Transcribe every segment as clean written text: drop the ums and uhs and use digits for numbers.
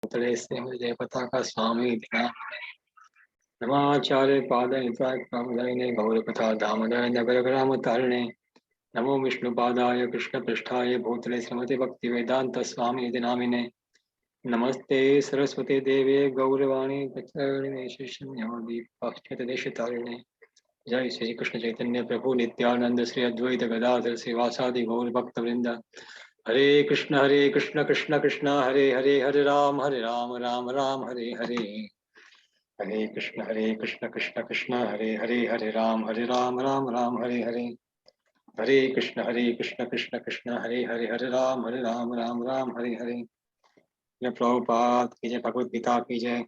पुतले जय पताका स्वामी नमाचार्य पाद निताय गौर कथा दामोदर नगर ग्राम तारिणे नमो विष्णुपादाय कृष्ण पृष्ठाय भूतले श्रीमति भक्ति वेदांत स्वामी नामिने नमस्ते सरस्वती देवे गौरवाणी प्रचारिणे शिष्यदेशतारिणे जय श्री कृष्ण चैतन्य प्रभु नित्यानंद श्री अद्वैत गदाधर श्रीवासादि गौर भक्त वृंद हरे कृष्ण कृष्ण कृष्ण हरे हरे हरे राम राम राम हरे हरे हरे कृष्ण कृष्ण कृष्ण हरे राम राम राम हरे कृष्ण कृष्ण हरे राम राम हरे हरे जय प्रभुपाद की जय भगवद गीता की जय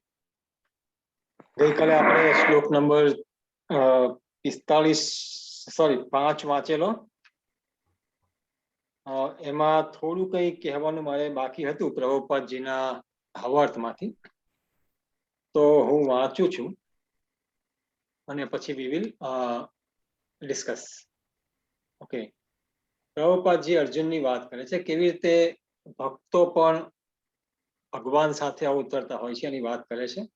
गई काले આપણે શ્લોક નંબર 45 સોરી 5 વાંચેલો એમાં થોડું કંઈ કહેવાનું મારે બાકી હતું પ્રભુપાદજીના હવાર્થમાંથી તો હું વાંચું છું અને પછી વી વિલ ડિસ્કસ ઓકે પ્રભુપાદજી અર્જુનની વાત કરે છે કેવી રીતે ભક્તો પણ ભગવાન સાથે અવતરતા હોય છે એની વાત કરે છે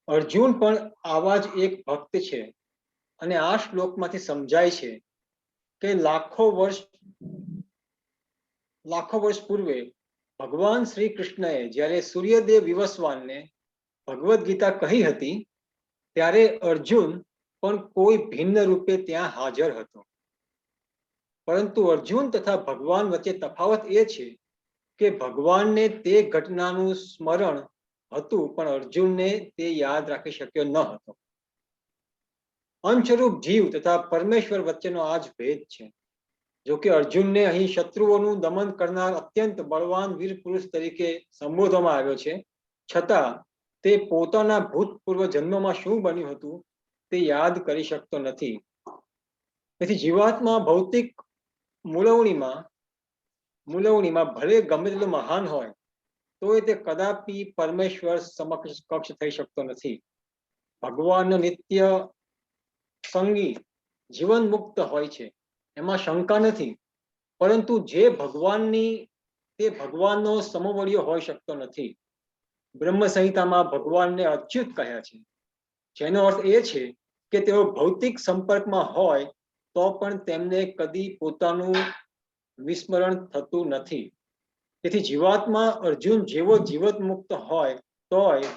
અર્જુન પણ આવા જ એક ભક્ત છે અને આ શ્લોકમાંથી સમજાય છે કે લાખો વર્ષ પૂર્વે ભગવાન શ્રી કૃષ્ણએ જ્યારે સૂર્યદેવ વિવસ્વાનને ભગવદ ગીતા કહી હતી ત્યારે અર્જુન પણ કોઈ ભિન્ન રૂપે ત્યાં હાજર હતો પરંતુ અર્જુન તથા ભગવાન વચ્ચે તફાવત એ છે કે ભગવાનને તે ઘટનાનું સ્મરણ હતું પણ અર્જુનને તે યાદ રાખી શક્યો ન હતો અંશરૂપ જીવ તથા પરમેશ્વર વચ્ચેનો આ જ ભેદ છે જો કે અર્જુનને અહીં શત્રુઓનું દમન કરનાર અત્યંત બળવાન વીર પુરુષ તરીકે સંબોધવામાં આવ્યો છે છતાં તે પોતાના ભૂતપૂર્વ જન્મમાં શું બન્યું હતું તે યાદ કરી શકતો નથી તેથી જીવાત્મા ભૌતિક મૂલવણીમાં ભલે ગમે તેટલો મહાન હોય તોય તે કદાપી પરમેશ્વર સમકક્ષ થઈ શકતો નથી ભગવાનનો નિત્ય સંગી જીવન મુક્ત હોય છે એમાં શંકા નથી પરંતુ જે ભગવાનનો સમવડિયો હોઈ શકતો નથી બ્રહ્મ સંહિતામાં ભગવાનને અચ્યુત કહ્યા છે જેનો અર્થ એ છે કે તેઓ ભૌતિક સંપર્કમાં હોય તો પણ તેમને કદી પોતાનું વિસ્મરણ થતું નથી તેથી જીવાત્મા અર્જુન જેવો જીવત મુક્ત હોય તોય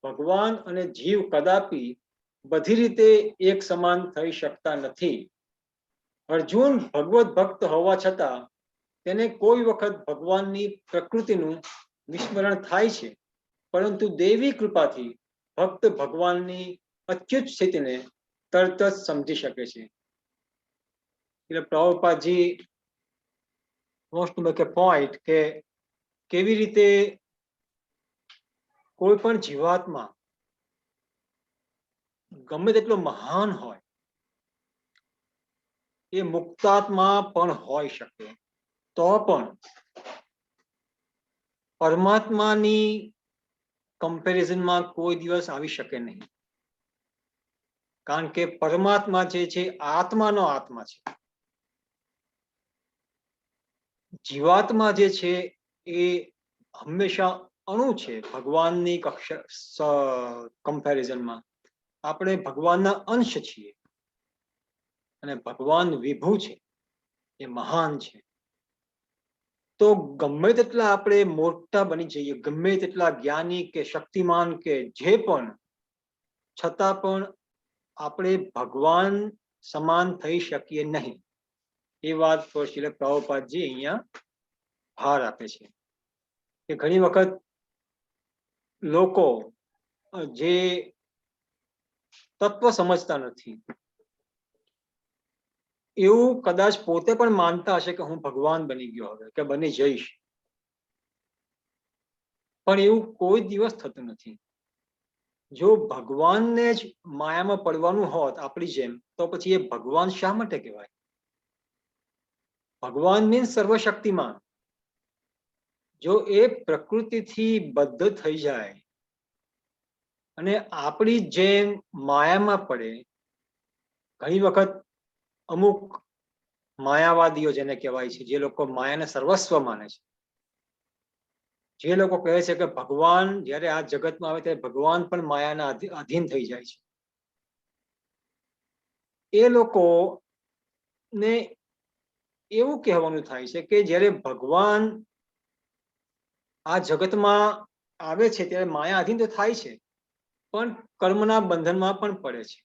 ભગવાન અને જીવ કદાપી બધી રીતે એક સમાન થઈ શકતા નથી અર્જુન ભગવત ભક્ત હોવા છતાં તેને કોઈ વખત ભગવાનની પ્રકૃતિનું વિસ્મરણ થાય છે પરંતુ દેવી કૃપાથી ભક્ત ભગવાનની અચ્યુત સ્થિતિને તરત જ સમજી શકે છે એટલે પ્રભુપાદજી wants to make a point કે કેવી રીતે કોઈ પણ જીવાત્મા ગમે તેટલો મહાન હોય એ મુક્તાત્મા પણ હોઈ શકે તો પણ પરમાત્માની કમ્પેરિઝનમાં કોઈ દિવસ આવી શકે નહીં કારણ કે પરમાત્મા જે છે આત્માનો આત્મા છે જીવાત્મા જે છે એ હંમેશા અણુ છે ભગવાનની કમ્પેરિઝનમાં આપણે ભગવાનના અંશ છીએ અને ભગવાન વિભુ છે એ મહાન છે તો ગમે તેટલા આપણે મોટા બની જઈએ ગમે તેટલા જ્ઞાની કે શક્તિમાન કે જે પણ છતાં પણ આપણે ભગવાન સમાન થઈ શકીએ નહીં એ વાત પર શ્રીલ પ્રભુપાદજી અહીંયા ભાર આપે છે કે ઘણી વખત લોકો જે તત્વ સમજતા નથી એવું કદાચ પોતે પણ માનતા હશે કે હું ભગવાન બની ગયો હવે કે બની જઈશ પણ એવું કોઈ દિવસ થતું નથી જો ભગવાનને જ માયામાં પડવાનું હોત આપણી જેમ તો પછી એ ભગવાન શા માટે કહેવાય ભગવાન મીન્સ સર્વશક્તિમાન જો એ પ્રકૃતિથી બદ્ધ થઈ જાય અને આપણી જેમ માયામાં પડે ઘણી વખત અમુક માયાવાદીઓ જેને કહેવાય છે જે લોકો માયાને સર્વસ્વ માને છે જે લોકો કહે છે કે ભગવાન જ્યારે આ જગતમાં આવે ત્યારે ભગવાન પણ માયાના અધીન થઈ જાય છે, એ લોકોને એવું કહેવાનું થાય છે કે જ્યારે ભગવાન આ જગતમાં આવે છે ત્યારે માયા અધીન તો થાય છે, પણ કર્મના બંધનમાં પણ પડે છે.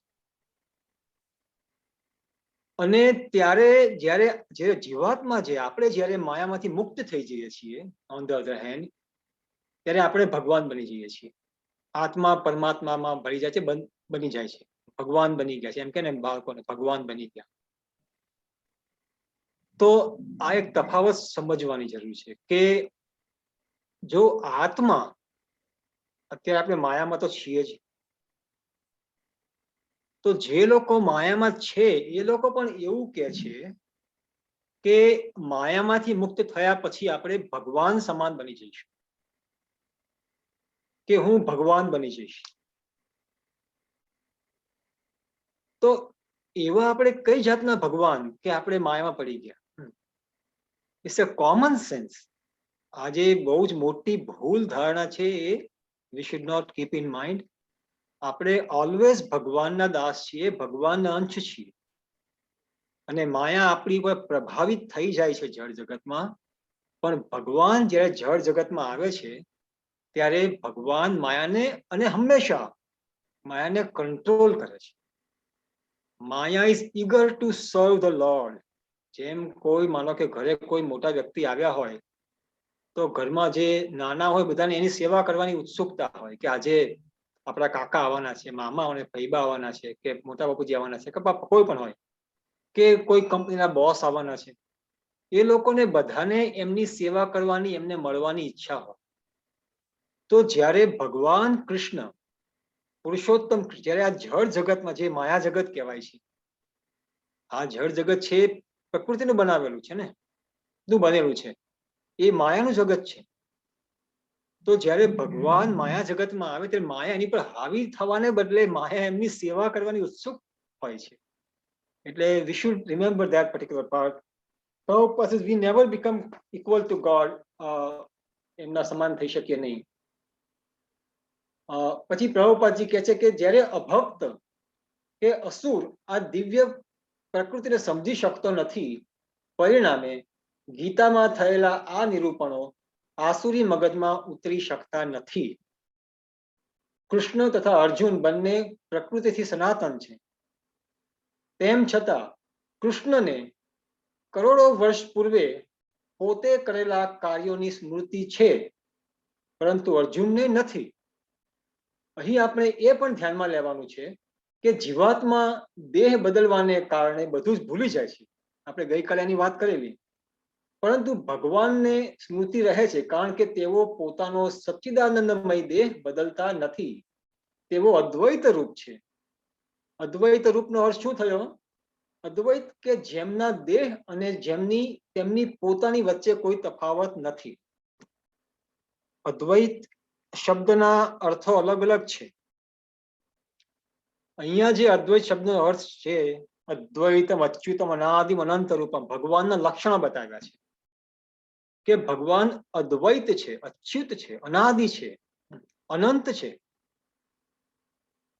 અને ત્યારે જ્યારે જે જીવાત્મા છે, આપણે જ્યારે માયામાંથી મુક્ત થઈ જઈએ છીએ ઓન ધ અધર હેન્ડ, ત્યારે આપણે ભગવાન બની જઈએ છીએ. આત્મા પરમાત્મામાં ભળી જાય છે, બની જાય છે, ભગવાન બની ગયા છે, એમ કે ને બાળકોને ભગવાન બની ગયા. તો આ એક તફાવત સમજવાની જરૂર છે કે જો આત્મા, અત્યારે આપણે માયામાં તો છીએ જ, તો જે લોકો માયામાં છે એ લોકો પણ એવું કે છે કે માયામાંથી મુક્ત થયા પછી આપણે ભગવાન સમાન બની જઈશું, કે હું ભગવાન બની જઈશ. તો એવા આપણે કઈ જાતના ભગવાન કે આપણે માયામાં પડી ગયા? It's a common sense. આજે બહુ જ મોટી ભૂલ ધારણા છે એ we should not keep in mind. આપણે ઓલવેઝ ભગવાનના દાસ છીએ, ભગવાનના અંશ છીએ, અને માયા આપણી પર પ્રભાવિત થઈ જાય છે જળ જગતમાં. પણ ભગવાન જ્યારે જળ જગતમાં આવે છે ત્યારે ભગવાન માયાને, અને હંમેશા માયાને કંટ્રોલ કરે છે. Maya is eager to serve the lord. જેમ કોઈ માનો કે ઘરે કોઈ મોટા વ્યક્તિ આવ્યા હોય તો ઘરમાં જે નાના હોય બધાને એની સેવા કરવાની ઉત્સુકતા હોય કે આજે આપણા કાકા આવવાના છે, મામા અને ફૈબા આવવાના છે, કે મોટા બાપુજી આવવાના છે, કે કોઈ પણ હોય, કે કોઈ કંપનીના બોસ આવવાના છે, એ લોકોને બધાને એમની સેવા કરવાની, એમને મળવાની ઈચ્છા હોય. તો જ્યારે ભગવાન કૃષ્ણ, પુરુષોત્તમ, જ્યારે આ જળ જગતમાં, જે માયા જગત કહેવાય છે, આ જળ જગત છે પ્રકૃતિનું બનાવેલું છે ને, શું બનેલું છે, એ માયાનું જગત છે. તો જ્યારે ભગવાન માયા જગતમાં આવે ત્યારે માયા એની પર હાવી થવાને બદલે માયા એમની સેવા કરવાની ઉત્સુક હોય છે. એટલે we should remember that particular part. Prabhupada says we never become equal to God. એમના સમાન થઈ શકીએ નહીં. પછી પ્રભુપાદજી કહે છે કે જ્યારે અભક્ત કે અસુર આ દિવ્ય પ્રકૃતિને સમજી શકતો નથી, પરિણામે ગીતામાં થયેલા આ નિરૂપણો આસુરી મગજમાં ઉતરી શકતા નથી. કૃષ્ણ તથા અર્જુન બંને પ્રકૃતિથી સનાતન છે, તેમ છતાં કૃષ્ણને કરોડો વર્ષ પૂર્વે પોતે કરેલા કાર્યોની સ્મૃતિ છે, પરંતુ અર્જુનને નથી. અહીં આપણે એ પણ ધ્યાનમાં લેવાનું છે કે જીવાત્મા દેહ બદલવાને કારણે બધું જ ભૂલી જાય છે. આપણે ગઈકાલે એની વાત કરેલી. પરંતુ ભગવાનને સ્મૃતિ રહે છે કારણ કે તેઓ પોતાનો સચ્ચિદાનંદમય દેહ બદલતા નથી. તેઓ અદ્વૈત રૂપ છે. અદ્વૈત રૂપનો અર્થ શું થયો? અદ્વૈત કે જેમના દેહ અને તેમની પોતાની વચ્ચે કોઈ તફાવત નથી. અદ્વૈત શબ્દના અર્થો અલગ અલગ છે. અહીંયા જે અદ્વૈત શબ્દનો અર્થ છે, અદ્વૈતમ અચ્યુતમ અનાદિમ અનંત રૂપમ, ભગવાનના લક્ષણો બતાવ્યા છે કે ભગવાન અદ્વૈત છે, અચ્યુત છે, અનાદિ છે, અનંત છે.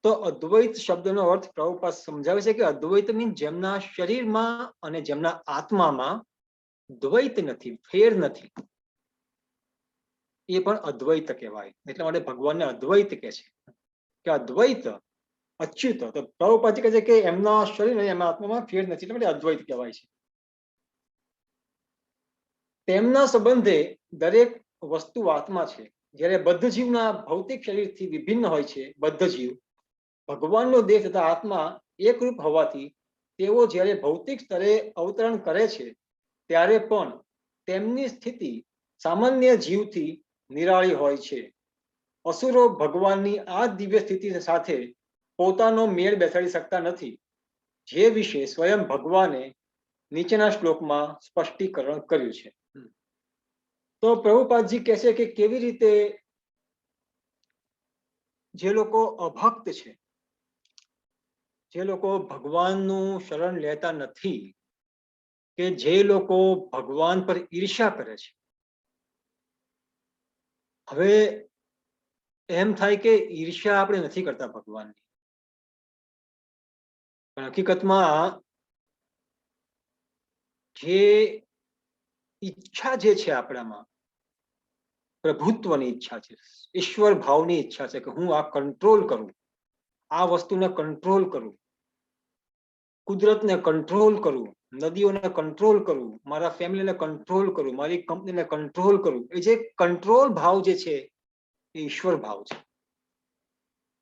તો અદ્વૈત શબ્દનો અર્થ પ્રભુપાદ સમજાવે છે કે અદ્વૈત મીન જેમના શરીરમાં અને જેમના આત્મામાં દ્વૈત નથી, ફેર નથી, એ પણ અદ્વૈત કહેવાય. એટલા માટે ભગવાનને અદ્વૈત કહે છે કે અદ્વૈત અચ્યુત. તો પ્રભુપાદ કહે છે કે એમના શરીર અને એમના આત્મામાં ફેર નથી, એટલે માટે અદ્વૈત કહેવાય છે. તેમના સંબંધે દરેક વસ્તુ આત્મા છે. જ્યારે બદ્ધ જીવના ભૌતિક શરીરથી વિભિન્ન હોય છે બદ્ધ જીવ, ભગવાનનો દેહ તથા આત્મા એકરૂપ હોવાથી તેઓ જ્યારે ભૌતિક સ્તરે અવતરણ કરે છે ત્યારે પણ તેમની સ્થિતિ સામાન્ય જીવથી નિરાળી હોય છે. અસુરો ભગવાનની આ દિવ્ય સ્થિતિ સાથે પોતાનો મેળ બેસાડી શકતા નથી, જે વિશે સ્વયં ભગવાને નીચેના શ્લોકમાં સ્પષ્ટીકરણ કર્યું છે. તો પ્રભુપાદજી કહે છે કે કેવી રીતે જે લોકો અભક્ત છે, જે લોકો ભગવાનનું શરણ લેતા નથી, કે જે લોકો ભગવાન પર ઈર્ષ્યા કરે છે, હવે એમ થાય કે ઈર્ષ્યા આપણે નથી કરતા ભગવાનની, પણ હકીકતમાં જે ઈચ્છા જે છે આપણામાં, પ્રભુત્વની ઈચ્છા છે, ઈશ્વર ભાવની ઈચ્છા છે કે હું આ કંટ્રોલ કરું, આ વસ્તુને કંટ્રોલ કરું, કુદરતને કંટ્રોલ કરું, નદીઓને કંટ્રોલ કરું, મારા ફેમિલીને કંટ્રોલ કરું, મારી કંપનીને કંટ્રોલ કરું. એ જે કંટ્રોલ ભાવ જે છે એ ઈશ્વર ભાવ છે.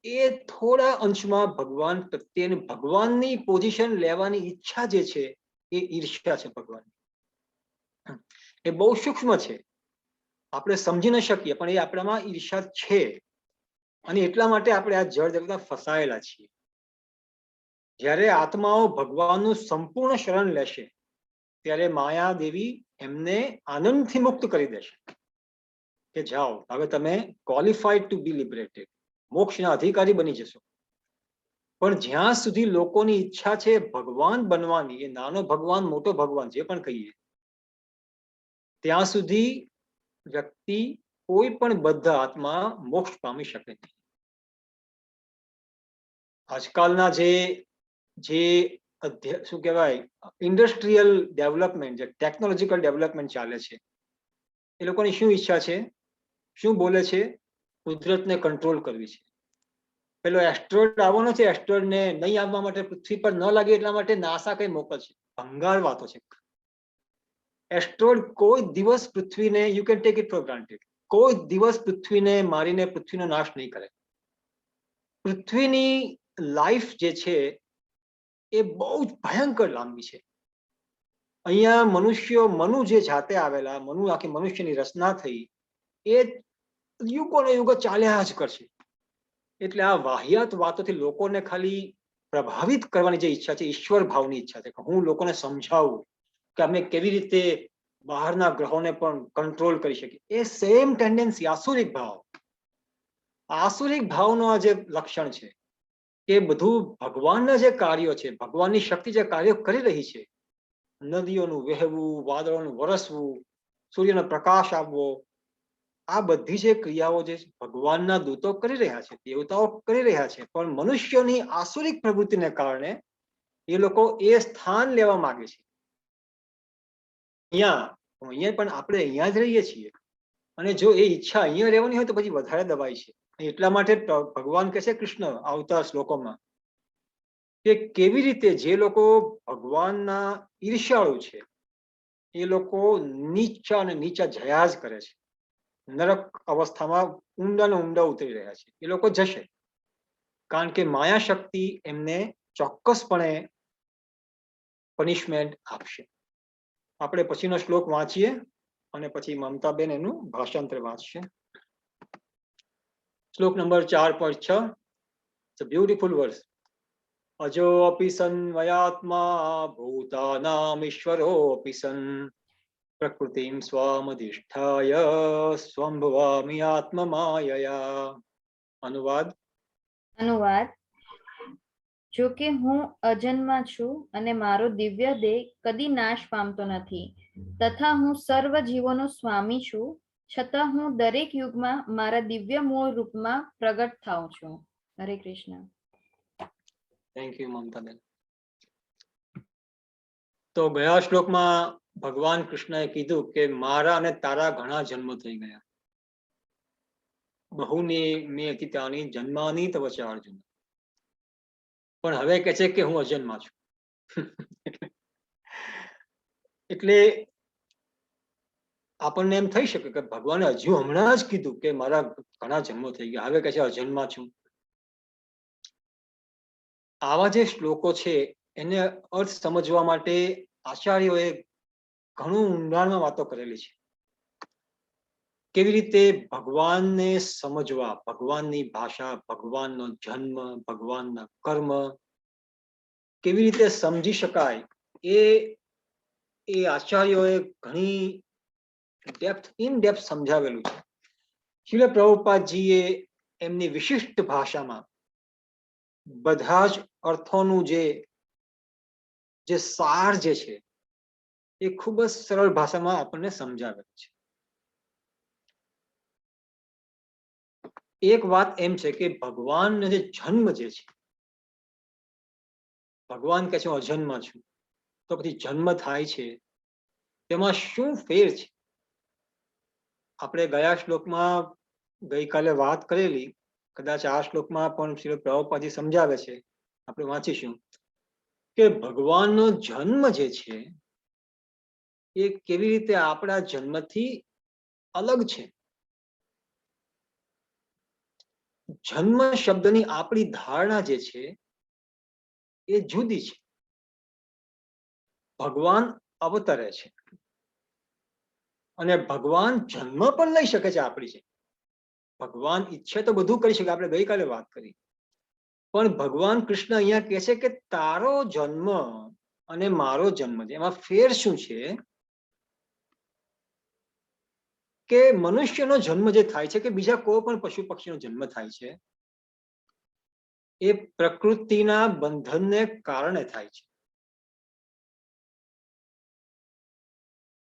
એ થોડા અંશમાં ભગવાન પ્રત્યે, ભગવાનની પોઝિશન લેવાની ઈચ્છા જે છે એ ઈર્ષ્યા છે ભગવાનની. એ બહુ સૂક્ષ્મ છે, આપણે સમજી ન શકીએ, પણ એ આપણામાં ઈર્ષ્યા છે. અને એટલા માટે આપણે આ જળ જગતમાં ફસાયેલા છીએ. જ્યારે આત્માઓ ભગવાનનું સંપૂર્ણ શરણ લેશે ત્યારે માયા દેવી એમને આનંદથી મુક્ત કરી દેશે કે જાઓ, હવે તમે ક્વોલિફાઈડ ટુ બી લિબરેટેડ, મોક્ષના અધિકારી બની જશો. પણ જ્યાં સુધી લોકોની ઈચ્છા છે ભગવાન બનવાની, એ નાનો ભગવાન મોટો ભગવાન જે પણ કહીએ, ત્યાં સુધી વ્યક્તિ કોઈ પણ બદ્ધ આત્મા મોક્ષ પામી શકે નહીં. આજકાલના જે શું કહેવાય, ઇન્ડસ્ટ્રીયલ ડેવલપમેન્ટ, જે ટેકનોલોજીકલ ડેવલપમેન્ટ ચાલે છે, એ લોકોની શું ઈચ્છા છે, શું બોલે છે, કુદરતને કંટ્રોલ કરવી છે. પેલો એસ્ટ્રોઇડ આવવાનો છે, એસ્ટ્રોઇડને નહીં આવવા માટે, પૃથ્વી પર ન લાગે એટલા માટે નાસા કઈ મોકલશે. ભંગાર વાતો છે. એસ્ટ્રોઇડ કોઈ દિવસ પૃથ્વીને, you can take it four granted, કોઈ દિવસ પૃથ્વીને મારીને પૃથ્વીનો નાશ નહીં કરે. પૃથ્વીની લાઈફ જે છે એ બહુ જ ભયંકર લાંબી છે. અહીંયા મનુષ્યો, મનુ જે જાતે આવેલા, મનુ આખી મનુષ્યની રચના થઈ, એ યુગોને યુગો ચાલ્યા જ કરશે. એટલે આ વાહિયાત વાતોથી લોકોને ખાલી પ્રભાવિત કરવાની જે ઈચ્છા છે, ઈશ્વર ભાવની ઈચ્છા છે કે હું લોકોને સમજાવું કે અમે કેવી રીતે બહારના ગ્રહોને પણ કંટ્રોલ કરી શકીએ. એ સેમ ટેન્ડન્સી, આસુરિક ભાવ, આસુરિક ભાવનો આ જે લક્ષણ છે કે બધું ભગવાનના જે કાર્યો છે, ભગવાનની શક્તિ જે કાર્યો કરી રહી છે, નદીઓનું વહેવું, વાદળોનું વરસવું, સૂર્યનો પ્રકાશ આવવો, આ બધી જે ક્રિયાઓ જે ભગવાનના દૂતો કરી રહ્યા છે, દેવતાઓ કરી રહ્યા છે, પણ મનુષ્યોની આસુરિક પ્રવૃત્તિને કારણે એ લોકો એ સ્થાન લેવા માંગે છે. અહીંયા પણ આપણે અહીંયા જ રહીએ છીએ, અને જો એ ઈચ્છા અહીંયા રહેવાની હોય તો પછી વધારે દબાય છે. એટલા માટે ભગવાન કહે છે, કૃષ્ણ આવતા શ્લોકોમાં, કે કેવી રીતે જે લોકો ભગવાનના ઈર્ષ્યાળુ છે એ લોકો નીચા અને નીચા જયા જ કરે છે, નરક અવસ્થામાં ઊંડા ને ઊંડા ઉતરી રહ્યા છે. એ લોકો જશે, કારણ કે માયા શક્તિ એમને ચોક્કસપણે પનિશમેન્ટ આપશે. આપણે પછીનો શ્લોક વાંચીએ અને પછી મમતાબેન એનું ભાષાંતર વાંચશે. શ્લોક number 4.6. It's a beautiful verse. અજોપી સન મયાત્મા ભૂતાનામીશ્વરોપી સન પ્રકૃતિમ સ્વામધિષ્ઠાય સ્વંભવામિ આત્મમાયયા. અનુવાદ. જો કે હું અજન્મા છું અને મારો દિવ્ય દેહ કદી નાશ પામતો નથી, તથા હું સર્વ જીવોનો સ્વામી છું, છતાં હું દરેક યુગમાં મારા દિવ્ય મૂળ રૂપમાં પ્રગટ થાઉં છું. હરે કૃષ્ણ. Thank you મમતાબેન. તો ગયા શ્લોકમાં ભગવાન કૃષ્ણએ કીધું કે મારા અને તારા ઘણા જન્મ થઈ ગયા. બહુની મેં અતિતાની જન્માની તવ ચ અર્જુન. પણ હવે કહે છે કે હું અજન્મા છું. એટલે આપણને એમ થઈ શકે કે ભગવાને હજુ હમણાં જ કીધું કે મારા ઘણા જન્મો થઈ ગયા, હવે કહે છે અજન્મા છું. આવા જે શ્લોકો છે એને અર્થ સમજવા માટે આચાર્યોએ ઘણું ઊંડાણમાં વાતો કરેલી છે. કેવી રીતે ભગવાનને સમજવા, ભગવાનની ભાષા, ભગવાનનો જન્મ, ભગવાનના કર્મ કેવી રીતે સમજી શકાય, એ આચાર્યોએ ઘણી ઇન ડેપ્થ સમજાવેલું છે. શ્રીલ પ્રભુપાદજીએ એમની વિશિષ્ટ ભાષામાં બધા જ અર્થોનું જે સાર જે છે એ ખૂબ જ સરળ ભાષામાં આપણને સમજાવેલું છે. એક વાત એમ છે કે ભગવાનનો જે જન્મ જે છે, ભગવાન કહે છે હું અજન્મા છું, તો પછી જન્મ થાય છે તેમાં શું ફેર છે? આપણે ગયા શ્લોકમાં ગઈકાલે વાત કરેલી, કદાચ આ શ્લોકમાં પણ શ્રી પ્રભુપાદજી સમજાવે છે, આપણે વાંચીશું કે ભગવાનનો જન્મ જે છે એ કેવી રીતે આપણા જન્મથી અલગ છે. જન્મ શબ્દની આપણી ધારણા જે છે એ જુદી છે. ભગવાન અવતરે છે અને ભગવાન જન્મ પણ લઈ શકે છે આપણી છે. ભગવાન ઈચ્છે તો બધું કરી શકે, આપણે ગઈકાલે વાત કરી. પણ ભગવાન કૃષ્ણ અહીંયા કહે છે કે તારો જન્મ અને મારો જન્મ એમાં ફેર શું છે કે મનુષ્યનો જન્મ જે થાય છે કે બીજા કોઈ પણ પશુ પક્ષીનો જન્મ થાય છે એ પ્રકૃતિના બંધનને કારણે થાય છે.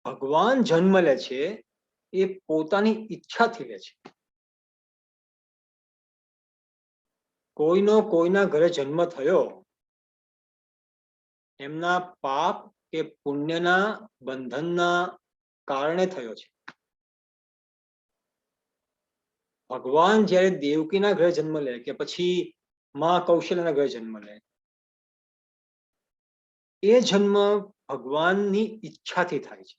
ભગવાન જન્મ લે છે એ પોતાની ઈચ્છાથી લે છે. કોઈનો કોઈના ઘરે જન્મ થયો એમના પાપ કે પુણ્યના બંધનના કારણે થયો છે. ભગવાન જ્યારે દેવકીના ઘરે જન્મ લે કે પછી માં કૌશલ્યના ઘરે જન્મ લે, એ જન્મ ભગવાનની ઈચ્છાથી થાય છે.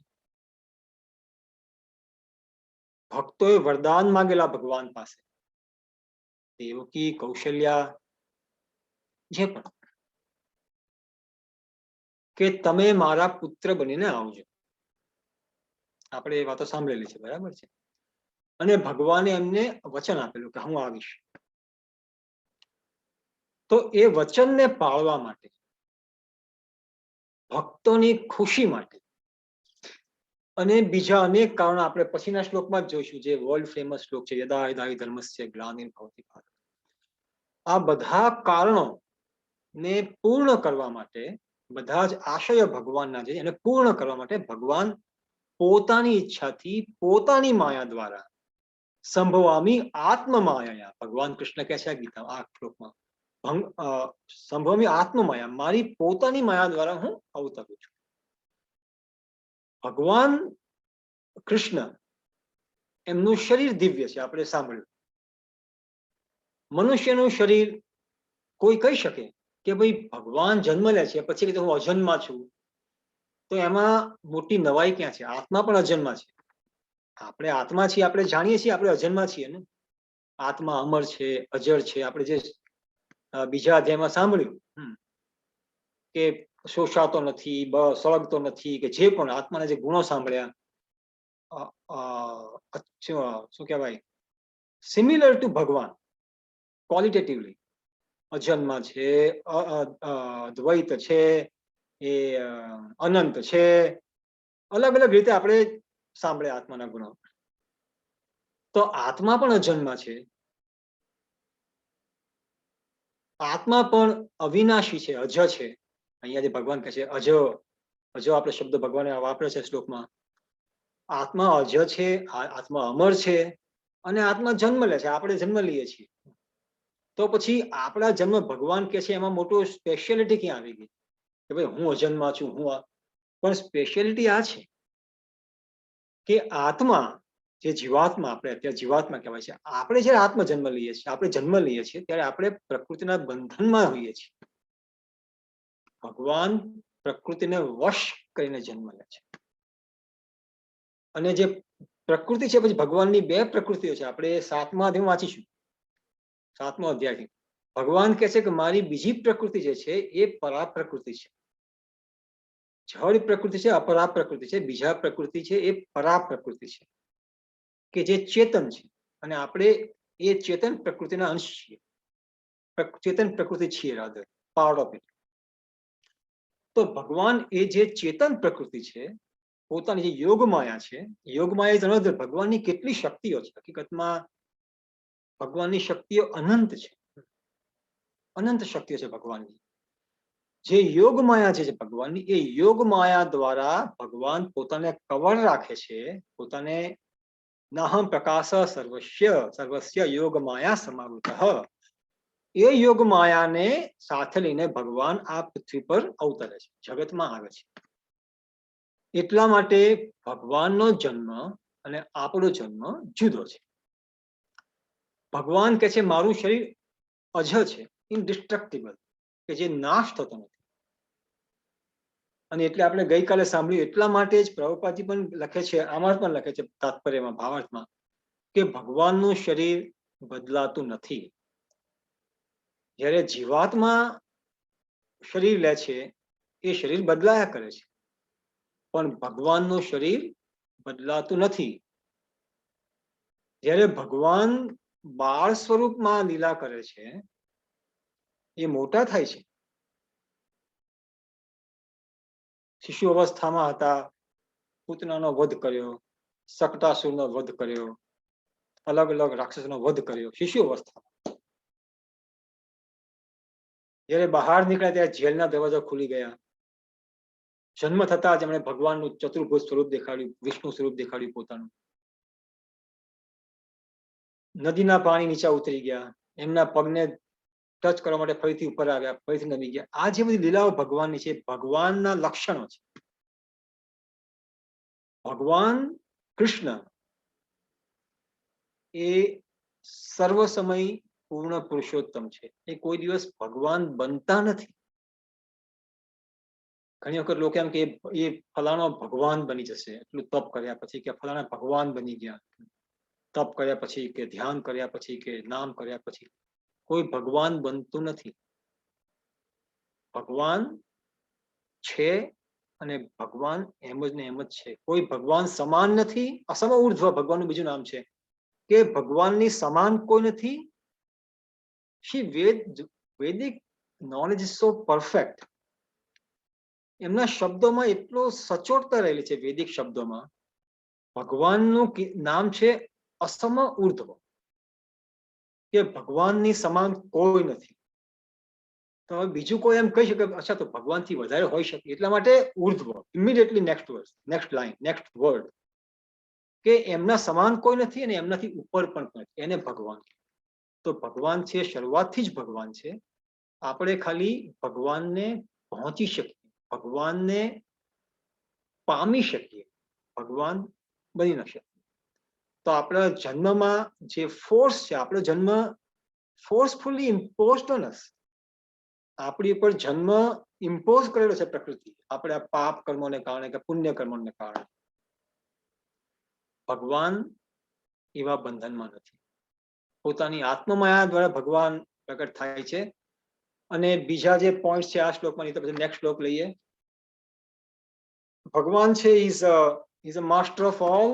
ભક્તોએ વરદાન માંગેલા ભગવાન પાસે, દેવકી કૌશલ્યા જે પણ, કે તમે મારા પુત્ર બનીને આવજો. આપણે એ વાતો સાંભળેલી છે, બરાબર છે. અને ભગવાને એમને વચન આપેલું કે હું આવીશ. તો એ વચનને પાળવા માટે, ભક્તોની ખુશી માટે અને બીજા અનેક કારણો આપણે પછીના શ્લોકમાં જ જોઈશું, જે વર્લ્ડ ફેમસ શ્લોક છે, યદા યદા હિ ધર્મસ્ય ગ્લાનિર્ભવતિ ભારત. આ બધા કારણો ને પૂર્ણ કરવા માટે, બધા જ આશય ભગવાનના છે એને પૂર્ણ કરવા માટે ભગવાન પોતાની ઈચ્છાથી પોતાની માયા દ્વારા સંભવામી આત્મમાયા, ભગવાન કૃષ્ણ કહે છે ગીતા આ શ્લોકમાં, સંભવામી આત્મમાયા, મારી પોતાની માયા દ્વારા હું અવતરું છું. ભગવાન કૃષ્ણ એમનું શરીર દિવ્ય છે, આપણે સાંભળ્યું. મનુષ્યનું શરીર કોઈ કહી શકે કે ભાઈ ભગવાન જન્મ લે છે પછી હું અજન્મા છું, તો એમાં મોટી નવાઈ ક્યાં છે? આત્મા પણ અજન્મા છે. આપણે આત્મા છીએ, આપણે જાણીએ છીએ આપણે અજન્મા છીએ ને. આત્મા અમર છે, અજર છે. આપણે જે બીજા અધ્યાયમાં સાંભળ્યું કે શોષાતો નથી, સળગતો નથી, કે જે પણ આત્માના જે ગુણો સાંભળ્યા, શું કહેવાય, સિમિલર ટુ ભગવાન ક્વોલિટેટિવલી. અજન્મા છે, દ્વૈત છે, એ અનંત છે, અલગ અલગ રીતે આપણે સાંભળે આત્માના ગુણો. તો આત્મા પણ અજન્મા છે, આત્મા પણ અવિનાશી છે, અજ છે. અહીંયા જે ભગવાન કહે છે અજ, અજ આપણે શબ્દ ભગવાને વાપરે છે શ્લોકમાં. આત્મા અજ છે, આત્મા અમર છે, અને આત્મા જન્મ લે છે, આપણે જન્મ લઈએ છીએ. તો પછી આપણા જન્મ ભગવાન કે છે એમાં મોટું સ્પેશિયાલિટી ક્યાં આવી ગઈ કે ભાઈ હું અજન્મા છું, હું પણ સ્પેશિયાલિટી આ છે કે આત્મા જે જીવાત્મા, આપણે અત્યારે જીવાત્મા કહેવાય છે, આપણે જ્યારે આત્મ જન્મ લઈએ છીએ, આપણે જન્મ લઈએ છીએ ત્યારે આપણે પ્રકૃતિના બંધનમાં હોઈએ છીએ. ભગવાન પ્રકૃતિને વશ કરીને જન્મ લે છે. અને જે પ્રકૃતિ છે, પછી ભગવાનની બે પ્રકૃતિઓ છે, આપણે 7મા અધ્યાયમાં વાંચીશું. 7મો અધ્યાય ભગવાન કહે છે કે મારી બીજી પ્રકૃતિ જે છે એ પરા પ્રકૃતિ છે. જળ પ્રકૃતિ છે, અપરા પ્રકૃતિ છે. બીજા પ્રકૃતિ છે એ પરા પ્રકૃતિ છે, કે જે ચેતન છે, અને આપણે એ ચેતન પ્રકૃતિના અંશ છીએ. ચેતન પ્રકૃતિ છીએ, રાધર પાર્ટ ઓફ ઇટ. તો ભગવાન એ જે ચેતન પ્રકૃતિ છે, પોતાની જે યોગ માયા છે, યોગ માયા જણાવે ભગવાનની કેટલી શક્તિઓ છે. હકીકતમાં ભગવાનની શક્તિઓ અનંત છે, અનંત શક્તિઓ છે ભગવાનની. જે યોગ માયા છે ભગવાનની, એ યોગ માયા દ્વારા ભગવાન પોતાને કવર રાખે છે, પોતાને નાહમ પ્રકાશ સર્વસ્ય યોગ માયા સમાવૃતઃ. એ યોગ માયાને સાથે લઈને ભગવાન આ પૃથ્વી પર અવતરે છે, જગતમાં આવે છે. એટલા માટે ભગવાનનો જન્મ અને આપણો જન્મ જુદો છે. ભગવાન કે છે મારું શરીર અજર છે, ઇનડિસ્ટ્રક્ટિબલ, કે જે નાશ થતો નથી. અને એટલે આપણે ગઈકાલે સાંભળ્યું, એટલા માટે જ પ્રભુપાદજી પણ લખે છે, આમાં પણ લખે છે તાત્પર્યમાં, ભાવાર્થમાં, કે ભગવાનનું શરીર બદલાતું નથી. જ્યારે જીવાત્મા શરીર લે છે એ શરીર બદલાયા કરે છે, પણ ભગવાનનું શરીર બદલાતું નથી. જ્યારે ભગવાન બાળ સ્વરૂપમાં લીલા કરે છે, એ મોટા થાય છે. શિશુ અવસ્થામાં હતા, પૂતનાનો વધ કર્યો, શકટાસુરનો વધ કર્યો, અલગ અલગ રાક્ષસનો વધ કર્યો શિશુ અવસ્થામાં. જ્યારે બહાર નીકળ્યા ત્યારે જેલના દરવાજા ખુલી ગયા. જન્મ થતા જ એમણે ભગવાનનું ચતુર્ભુજ સ્વરૂપ દેખાડ્યું, વિષ્ણુ સ્વરૂપ દેખાડ્યું પોતાનું. નદીના પાણી નીચે ઉતરી ગયા, એમના પગને ટચ કરવા માટે ફરીથી ઉપર આવ્યા, ફરીથી નમી ગયા. આ જે બધી લીલાઓ ભગવાનની છે, ભગવાનના લક્ષણો છે. ભગવાન કૃષ્ણ એ સર્વ સમય પૂર્ણ પુરુષોત્તમ છે. એ કોઈ દિવસ ભગવાન બનતા નથી. ઘણી વખત લોકો એમ કે એ ફલાણો ભગવાન બની જશે એટલું તપ કર્યા પછી, કે ફલાણા ભગવાન બની ગયા તપ કર્યા પછી, કે ધ્યાન કર્યા પછી, કે નામ કર્યા પછી. કોઈ ભગવાન બનતું નથી. ભગવાન છે અને ભગવાન એમ જ ને એમ જ છે. કોઈ ભગવાન સમાન નથી. અસમ ઉર્ધ્વ ભગવાનનું બીજું નામ છે, કે ભગવાનની સમાન કોઈ નથી. વેદિક નોલેજ ઇઝ સો પરફેક્ટ. એમના શબ્દોમાં એટલો સચોટતા રહેલી છે, વૈદિક શબ્દોમાં. ભગવાનનું નામ છે અસમ ઉર્ધ્વ, કે ભગવાનની સમાન કોઈ નથી. તો હવે બીજું કોઈ એમ કહી શકે, અચ્છા તો ભગવાનથી વધારે હોઈ શકે, એટલા માટે ઉર્ધ્વ. Immediately next word, next line, next word, કે એમના સમાન કોઈ નથી અને એમનાથી ઉપર પણ નથી, એને ભગવાન. તો ભગવાન છે, શરૂઆતથી જ ભગવાન છે. આપણે ખાલી ભગવાનને પહોંચી શકીએ, ભગવાનને પામી શકીએ, ભગવાન બની ન શકીએ. તો આપણા જન્મમાં જે ફોર્સ છે, આપણો જન્મ ફોર્સફુલી ઇમ્પોઝડ ઓન અસ. આપણી ઉપર જન્મ ઇમ્પોઝ કરેલો છે પ્રકૃતિ, આપણે પાપ કર્મોને કારણે કે પુણ્ય કર્મોને કારણે. ભગવાન એવા બંધનમાં નથી. પોતાની આત્મમાયા દ્વારા ભગવાન પ્રગટ થાય છે. અને બીજા જે પોઈન્ટ છે આ શ્લોકમાં, તો પછી નેક્સ્ટ શ્લોક લઈએ. ભગવાન છે is a master of all.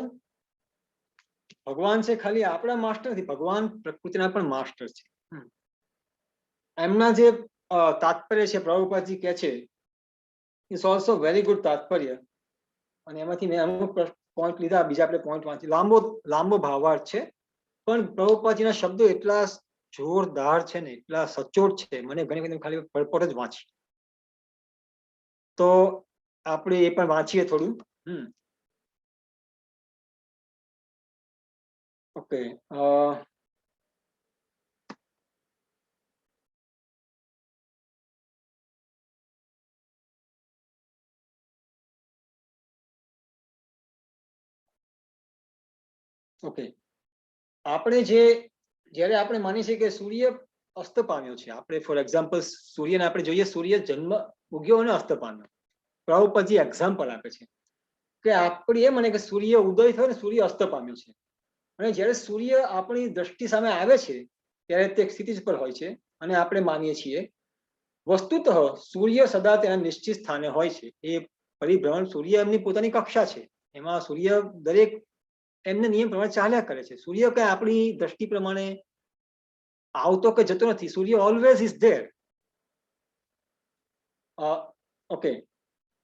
ભગવાન છે ખાલી આપણા માસ્ટર નથી, ભગવાન પ્રકૃતિના પણ માસ્ટર છે. એમના જે તાત્પર્ય છે, પ્રભુપાદજી કહે છે, ઇઝ ઓલ્સો વેરી ગુડ તાત્પર્ય. અને એમાંથી મેં અમુક પોઈન્ટ લીધા, બીજા આપણે પોઈન્ટ વાંચી. લાંબો ભાવાર્થ છે, પણ પ્રભુપાદજીના શબ્દો એટલા જોરદાર છે ને, એટલા સચોટ છે. મને ઘણી વખત ખાલી પળપટ જ વાંચી. તો આપણે એ પણ વાંચીએ થોડું. ઓકે. ઓકે, આપણે જ્યારે આપણે માનીએ છીએ કે સૂર્ય અસ્ત પામ્યો છે, આપણે ફોર એક્ઝામ્પલ સૂર્યને આપણે જોઈએ, સૂર્ય જન્મ ઉગ્યો અને અસ્ત પામ્યો. પ્રભુપાદજી એક્ઝામ્પલ આપે છે કે આપણે એ માને કે સૂર્ય ઉદય થયો ને સૂર્ય અસ્ત પામ્યો છે. અને જ્યારે સૂર્ય આપણી દ્રષ્ટિ સામે આવે છે ત્યારે તે સ્થિતિ પર હોય છે અને આપણે માનીએ છીએ. વસ્તુતઃ સૂર્ય સદા તેના નિશ્ચિત સ્થાને હોય છે. એ પરિભ્રમણ, સૂર્ય એમની પોતાની કક્ષા છે, એમાં સૂર્ય દરેક એમને નિયમ પ્રમાણે ચાલ્યા કરે છે. સૂર્ય કઈ આપણી દ્રષ્ટિ પ્રમાણે આવતો કે જતો નથી. સૂર્ય ઓલવેઝ ઇઝ ધેર. ઓકે,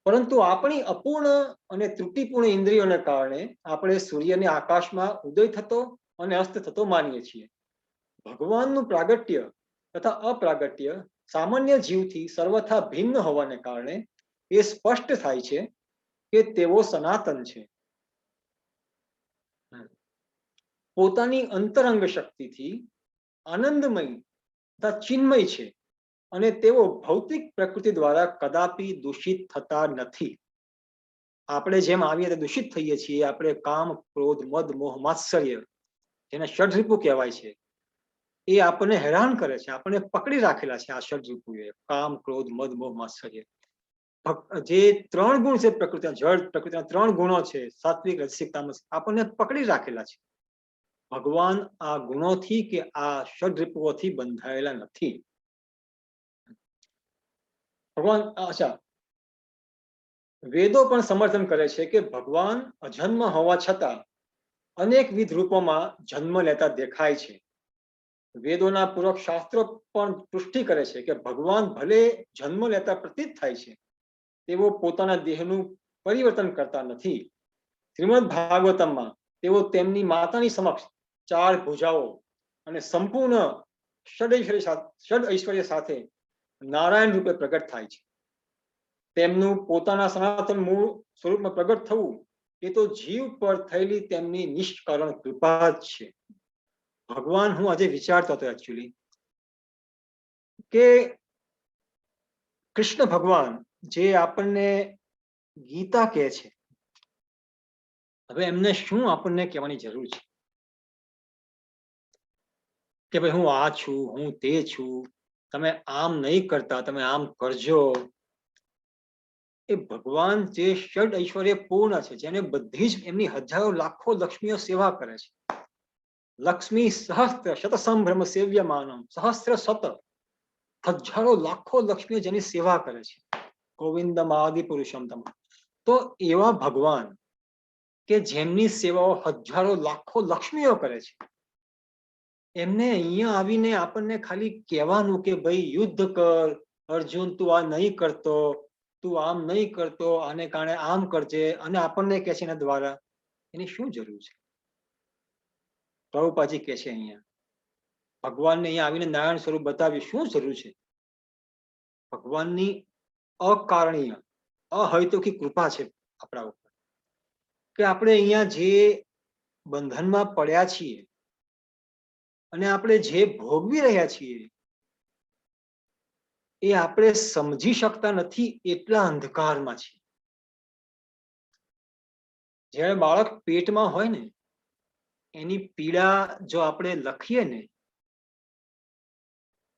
પરંતુ આપણી અપૂર્ણ અને ત્રુટિપૂર્ણ ઇન્દ્રિયોને કારણે આપણે સૂર્યને આકાશમાં ઉદય થતો અને અસ્ત થતો માનીએ છીએ. ભગવાનનું પ્રાગટ્ય તથા અપ્રાગટ્ય સામાન્ય જીવથી સર્વથા ભિન્ન હોવાને કારણે એ સ્પષ્ટ થાય છે કે તેઓ સનાતન છે. પોતાની અંતરંગ શક્તિથી આનંદમય તથા ચિન્મય છે અને તેઓ ભૌતિક પ્રકૃતિ દ્વારા કદાપી દૂષિત થતા નથી. આપણે જેમ આવીએ દૂષિત થઈએ છીએ. આપણે કામ, ક્રોધ, મદ, મોહ, માત્સર્ય, જેને ષડરીપુ કહેવાય છે, એ આપણને હેરાન કરે છે, આપણને પકડી રાખેલા છે. આ ષડરીપુએ કામ, ક્રોધ, મદ, મોહ, માત્સર્ય, જે 3 ગુણ છે પ્રકૃતિના, જળ પ્રકૃતિના 3 ગુણો છે, સાત્વિક, રજસિક, તામસ, આપણને પકડી રાખેલા છે. ભગવાન આ ગુણોથી કે આ ષડરીપુઓથી બંધાયેલા નથી. ભગવાન અચ્છા, વેદો પણ સમર્થન કરે છે કે ભગવાન અજન્મ હોવા છતાં અનેકવિધ રૂપોમાં જન્મ લેતા દેખાય છે. વેદોના પૂરક શાસ્ત્રો પણ પુષ્ટિ કરે છે કે ભગવાન ભલે જન્મ લેતા પ્રતીત થાય છે, તેઓ પોતાના દેહનું પરિવર્તન કરતા નથી. શ્રીમદ ભાગવતમમાં તેઓ તેમની માતાની સમક્ષ 4 ભુજાઓ અને સંપૂર્ણ ષડ ઐશ્વર્ય સાથે નારાયણ રૂપે પ્રગટ થાય છે. તેમનું પોતાના સનાતન મૂળ સ્વરૂપમાં પ્રગટ થવું એ તો જીવ પર થયેલી તેમની નિષ્કરણ કૃપા જ છે. ભગવાન, હું આજે વિચારતો હતો એકચ્યુઅલી કે કૃષ્ણ ભગવાન જે આપણને ગીતા કહે છે, હવે એમને શું આપણને કહેવાની જરૂર છે કે ભાઈ હું આ છું, હું તે છું, તમે આમ નહીં કરતા, તમે આમ કરજો. એ ભગવાન જે ષડ ઐશ્વર્ય પૂર્ણ છે, જેને બધી જ એમની હજારો લાખો લક્ષ્મીઓ સેવા કરે છે. લક્ષ્મી સહસ્ત્ર શત સંભ્રમ સેવ્યમાનમ, સહસ્ત્ર શત, હજારો લાખો લક્ષ્મીઓ જેની સેવા કરે છે. ગોવિંદમ આદિ પુરુષમ તમ. તો એવા ભગવાન કે જેમની સેવાઓ હજારો લાખો લક્ષ્મીઓ કરે છે, એમને અહીંયા આવીને આપણને ખાલી કહેવાનું કે ભાઈ યુદ્ધ કર અર્જુન, તું આ નહીં કરતો, તું આમ નહીં કરતો, આને કારણે આમ કરજે, અને આપણને કહે છે એના દ્વારા, એની શું જરૂર છે? પ્રભુપાજી કહે છે અહીંયા ભગવાનને અહીંયા આવીને નારાયણ સ્વરૂપ બતાવી શું જરૂર છે? ભગવાનની અકારણીય અહૈતુકી કૃપા છે આપણા ઉપર કે આપણે અહીંયા જે બંધનમાં પડ્યા છીએ અને આપણે જે ભોગવી રહ્યા છીએ એ આપણે સમજી શકતા નથી, એટલા અંધકારમાં છે. જ્યારે બાળક પેટમાં હોય ને, એની પીડા જો આપણે લખીએ ને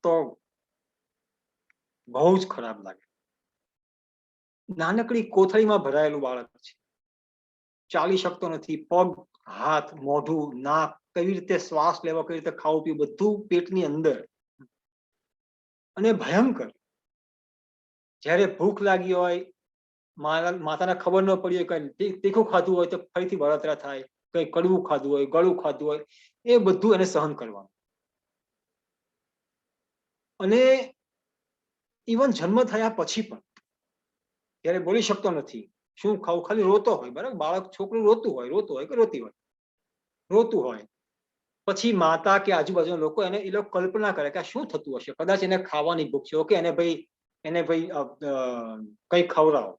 તો બહુ જ ખરાબ લાગે. નાનકડી કોથળીમાં ભરાયેલું બાળક છે, ચાલી શકતો નથી, પગ, હાથ, મોઢું, નાક, કેવી રીતે શ્વાસ લેવો, કેવી રીતે ખાવું પીવું, બધું પેટની અંદર. અને ભયંકર, જ્યારે ભૂખ લાગી હોય, માતાને ખબર ન પડી હોય, કઈ તીખું ખાધું હોય તો ફરીથી બળતરા થાય, કઈ કડવું ખાધું હોય, ગળું ખાધું હોય, એ બધું એને સહન કરવાનું. અને ઇવન જન્મ થયા પછી પણ ત્યારે બોલી શકતો નથી, શું ખાવું, ખાલી રોતો હોય. બરાબર, બાળક, છોકરું રોતું હોય કે રોતી હોય, રોતું હોય. પછી માતા કે આજુબાજુના લોકો એને એ લોકો કલ્પના કરે કે આ શું થતું હશે, કદાચ એને ખાવાની ભૂખ છે, ઓકે, એને ભાઈ કઈ ખવડાવો,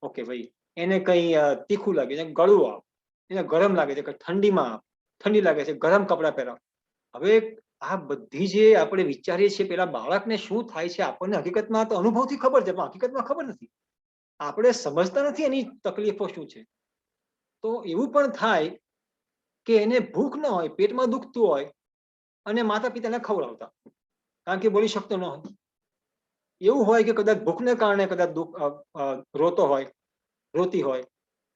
ઓકે ભાઈ, એને કઈ તીખું લાગે છે, ગળું આપ, એને ગરમ લાગે છે, ઠંડીમાં આપ, ઠંડી લાગે છે, ગરમ કપડાં પહેરાવ. હવે આ બધી જે આપણે વિચારીએ છીએ પેલા બાળકને શું થાય છે, આપણને હકીકતમાં તો અનુભવથી ખબર છે, પણ હકીકતમાં ખબર નથી. આપણે સમજતા નથી એની તકલીફો શું છે. તો એવું પણ થાય કે એને ભૂખ ન હોય, પેટમાં દુખતું હોય, અને માતા પિતાને ખવડાવતા, કારણ કે બોલી શકતો ન હોય. એવું હોય કે કદાચ ભૂખને કારણે કદાચ રોતો હોય, રોતી હોય,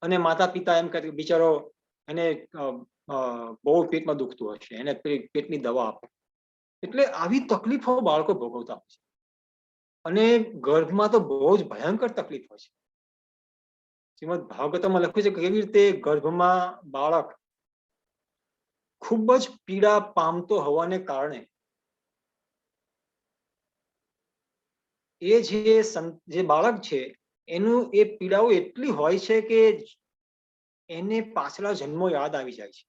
અને માતા પિતા એમ કહે કે બિચારો એને બહુ પેટમાં દુખતું હોય છે, એને પેટની દવા આપે. એટલે આવી તકલીફો બાળકો ભોગવતા હોય છે. અને ગર્ભમાં તો બહુ જ ભયંકર તકલીફ હોય છે. શ્રીમદ ભાગવતમાં લખ્યું છે કે કેવી રીતે ગર્ભમાં બાળક ખૂબ જ પીડા પામતો હોવાને કારણે એ જે બાળક છે એનું એ પીડાઓ એટલી હોય છે કે એને પાછલા જન્મો યાદ આવી જાય છે.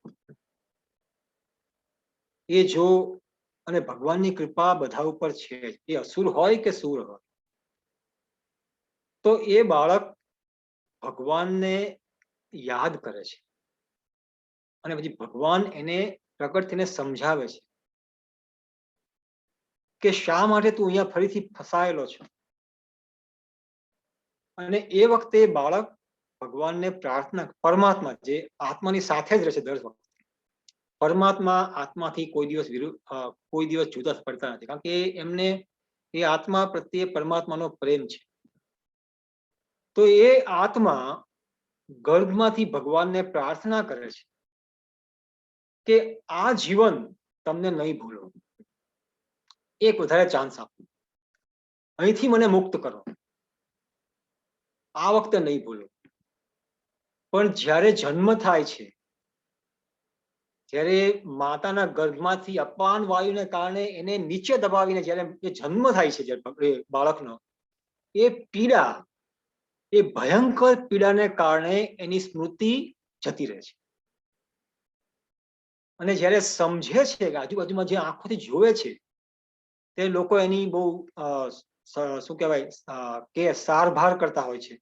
એ જો, અને ભગવાનની કૃપા બધા ઉપર છે, એ અસુર હોય કે સુર હોય, તો એ બાળક ભગવાનને યાદ કરે છે, અને પછી ભગવાન એને પ્રગટ થઈને સમજાવે છે કે શા માટે તું અહીંયા ફરીથી ફસાયેલો છે. અને એ વખતે બાળક ભગવાનને પ્રાર્થના, પરમાત્મા જે આત્માની સાથે જ રહે છે દર વખતે, પરમાત્મા આત્માથી કોઈ દિવસ જુદા પડતા નથી, કારણ કે એમને એ આત્મા પ્રત્યે પરમાત્માનો પ્રેમ છે. તો એ આત્મા ગર્ભમાંથી ભગવાનને પ્રાર્થના કરે છે કે આ જીવન તમને નહીં ભૂલો, એક વધારે ચાન્સ આપો, અહીંથી મને મુક્ત કરો, આ વખતે નહીં ભૂલો. પણ જ્યારે જન્મ થાય છે, જ્યારે માતાના ગર્ભમાંથી અપાન વાયુને કારણે એને નીચે દબાવીને જ્યારે એ જન્મ થાય છે, જ્યારે બાળકનો, એ પીડા, એ ભયંકર પીડાને કારણે એની સ્મૃતિ જતી રહે છે. અને જ્યારે સમજે છે કે આજુબાજુમાં જે આંખોથી જોવે છે તે લોકો એની બહુ શું કહેવાય કે સારભાર કરતા હોય છે,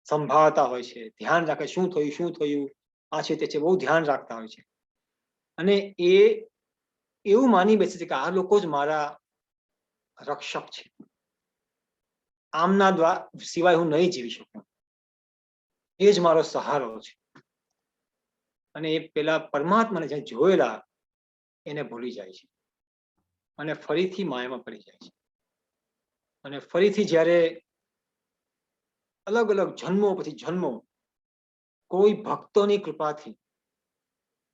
સંભાળતા હોય છે, ધ્યાન રાખે, શું થયું આ છે તે છે, બહુ ધ્યાન રાખતા હોય છે. અને એ એવું માની બેસે છે કે આ લોકો જ મારા રક્ષક છે, આમના દ્વારા સિવાય હું નહીં જીવી શકું, એ જ મારો સહારો છે. અને એ પેલા પરમાત્માને જ્યાં જોયેલા એને ભૂલી જાય છે અને ફરીથી માયામાં પડી જાય છે. અને ફરીથી જ્યારે અલગ અલગ જન્મો પછી જન્મો કોઈ ભક્તોની કૃપાથી,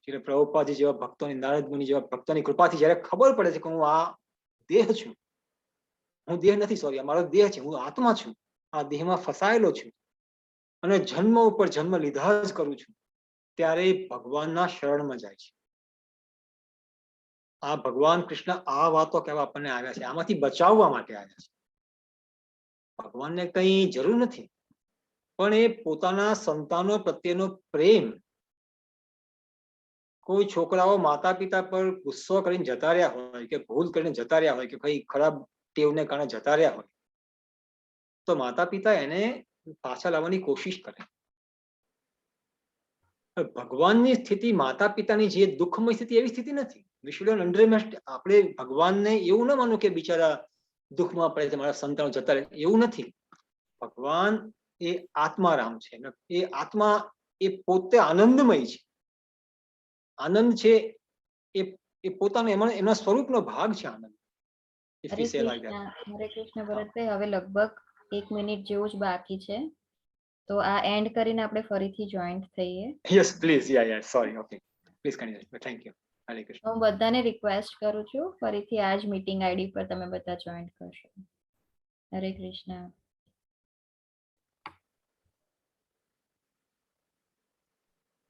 જ્યારે પ્રભુપાદજી જેવા ભક્તોની, નારદ મુનિ જેવા ભક્તોની કૃપાથી જ્યારે ખબર પડે છે કે હું આ દેહ છું, હું દેહ નથી, સોરી, આ મારો દેહ છે, હું આત્મા છું, આ દેહમાં ફસાયેલો છું અને જન્મ ઉપર જન્મ લીધા જ કરું છું, ત્યારે ભગવાનના શરણમાં જાય છે. આ ભગવાન કૃષ્ણ આ વાતો કહેવા આપણને આવ્યા છે, આમાંથી બચાવવા માટે આવ્યા છે. ભગવાનને કંઈ જરૂર નથી, પણ એ પોતાના સંતાનો પ્રત્યેનો પ્રેમ, કોઈ છોકરાઓ માતા પિતા પર ગુસ્સો કરીને જતા રહ્યા હોય કે ભૂલ કરીને જતા રહ્યા હોય કે કઈ ખરાબ ટેવને કારણે જતા રહ્યા હોય, તો માતા પિતા એને પાછા લાવવાની કોશિશ કરે. ભગવાનની સ્થિતિ, માતા પિતાની જે દુઃખમય સ્થિતિ, એવી સ્થિતિ નથી. આપણે ભગવાનને એવું ના માનવું કે બિચારા દુઃખમાં પડે છે, મારા સંતાનો જતા રહે, એવું નથી. ભગવાન એ આત્મારામ છે, એ આત્મા એ પોતે આનંદમય છે. આનંદ છે એ પોતાનો એમના સ્વરૂપનો ભાગ છે આનંદ. હરે કૃષ્ણ ભરતભાઈ, હવે લગભગ 1 મિનિટ જેવું જ બાકી છે, તો આ એન્ડ કરીને આપણે ફરીથી જોઈન્ટ થઈએ. Yes please, yeah sorry, okay, please continue. Thank you. હરે કૃષ્ણ. હું બધાને રિક્વેસ્ટ કરું છું ફરીથી આ જ મીટિંગ આઈડી પર તમે બધા જોઈન્ટ કરશો. હરે કૃષ્ણ.